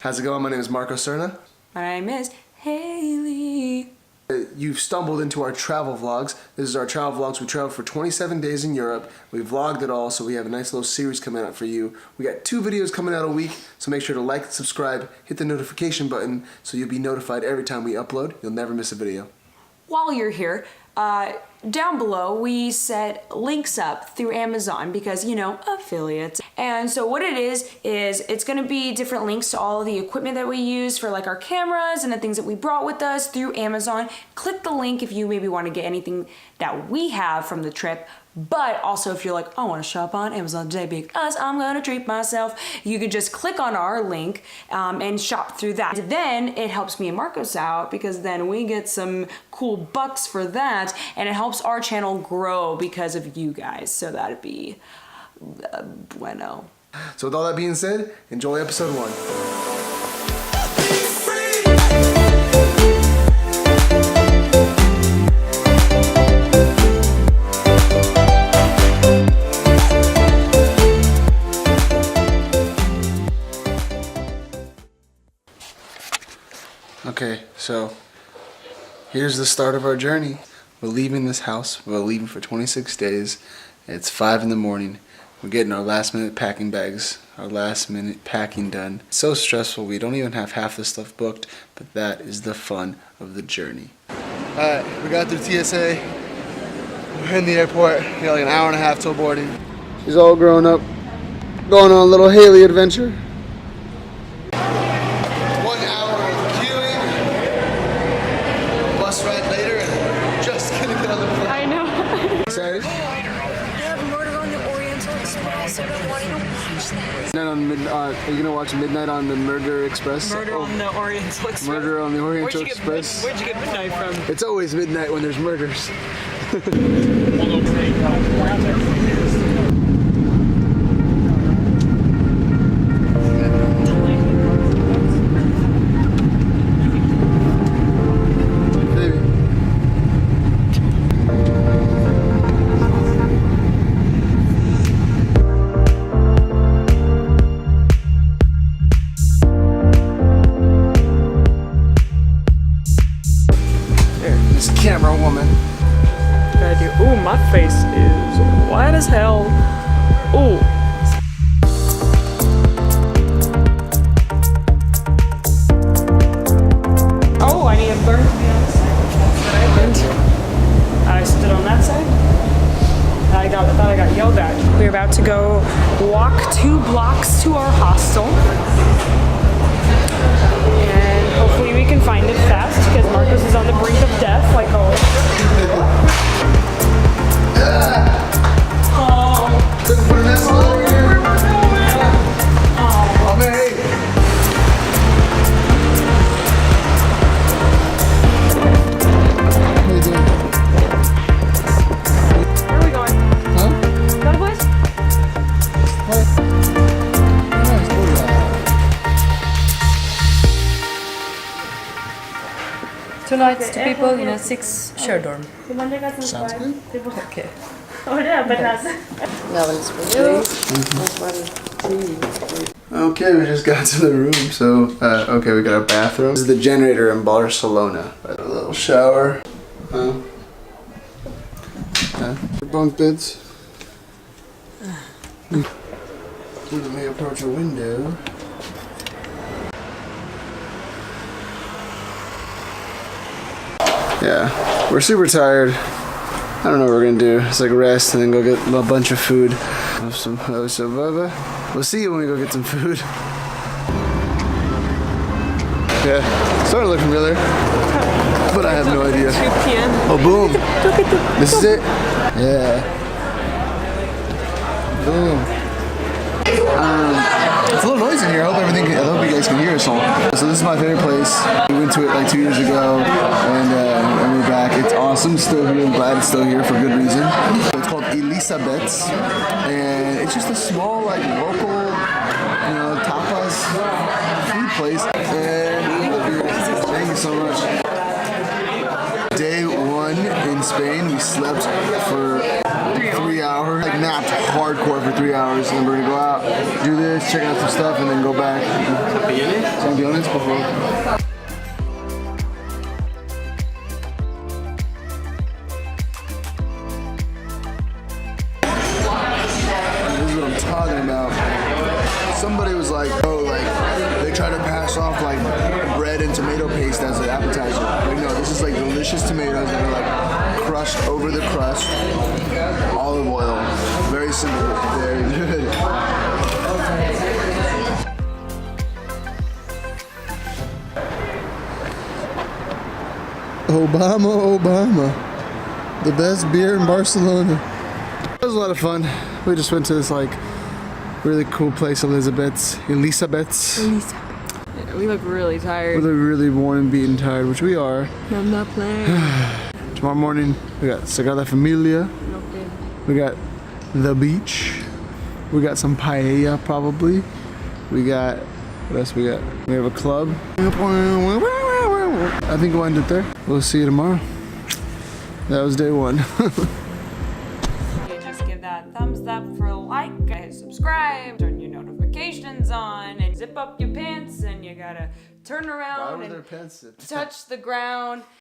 How's it going? My name is Marco Cerna. My name is Hailey. You've stumbled into our travel vlogs. This is our travel vlogs. We traveled for 27 days in Europe. We vlogged it all, so we have a nice little series coming out for you. We got 2 videos coming out a week, so make sure to like and subscribe, hit the notification button so you'll be notified every time we upload. You'll never miss a video. While you're here, down below we set links up through Amazon because, you know, affiliates. And so what it is it's going to be different links to all of the equipment that we use for like our cameras and the things that we brought with us through Amazon. Click the link if you maybe want to get anything that we have from the trip. But also if you're like, I want to shop on Amazon today because I'm going to treat myself, you can just click on our link and shop through that. Then it helps me and Marcos out because then we get some cool bucks for that, and it helps our channel grow because of you guys. So that'd be bueno. So with all that being said, enjoy episode 1. Okay, so here's the start of our journey. We're leaving this house. We're leaving for 26 days. It's 5 in the morning. We're getting our last minute packing bags, our last minute packing done. It's so stressful. We don't even have half the stuff booked, but that is the fun of the journey. Alright, we got through TSA. We're in the airport. We got like an hour and a half till boarding. She's all grown up, going on a little Hailey adventure. Right later and just gonna get on the plane. I know. Excited? They have Murder on the Oriental Express. I've been wanting to watch that. Are you gonna watch Midnight on the Murder Express? Murder on the Oriental Express. Murder on the Oriental Express. Where'd you get midnight from? It's always midnight when there's murders. Camera woman. Gotta do. Ooh, my face is white as hell. Ooh. Oh, I need a burn to be on the side. That's what I learned. I stood on that side. I thought I got yelled at. We're about to go walk 2 blocks to our hostel. And hopefully we can find it fast because Marcos is on the brink of death, like always. Where are we going? Huh? Got a place? Two nights, 2 people in a 6 share dorm. Sounds good. Okay. That one's for you. This one. Okay, we just got to the room. So, okay, we got a bathroom. This is the generator in Barcelona. A little shower. Bunk beds. Let me approach a window. Yeah, we're super tired. I don't know what we're gonna do. It's like rest and then go get a bunch of food. We'll see you when we go get some food. Yeah, starting to look familiar, but I have no idea. 2 p.m. Oh, boom! This is it. Yeah. Boom. It's a little noisy in here. I hope you guys can hear us all. So this is my favorite place. We went to it like 2 years ago, and we're back. It's awesome. Still here. I'm glad it's still here for good reason. So it's called Elisabeth's, and it's just a small, like local, tapas food place. And thank you so much. Day 1 in Spain. We slept for 3 hour, like napped hardcore for 3 hours, and then we're gonna go out, do this, check out some stuff, and then go back. Champions before. This is what I'm talking about. Somebody was like, oh, like they try to pass off like bread and tomato paste as an appetizer. Like, no, this is like delicious tomatoes that are like crushed over the crust. Olive oil. Very simple. Very good. Obama. The best beer in Barcelona. It was a lot of fun. We just went to this like really cool place, Elizabeth's. Yeah, we look really tired. We look really worn and beaten, tired, which we are. I'm not playing. Tomorrow morning, we got Sagrada Familia. Okay. We got the beach. We got some paella, probably. We got, what else we got? We have a club. I think we'll end it there. We'll see you tomorrow. That was day one. You just give that thumbs up for a like, hit subscribe, turn your notifications on, and zip up your pants, and you gotta turn around and touch the ground.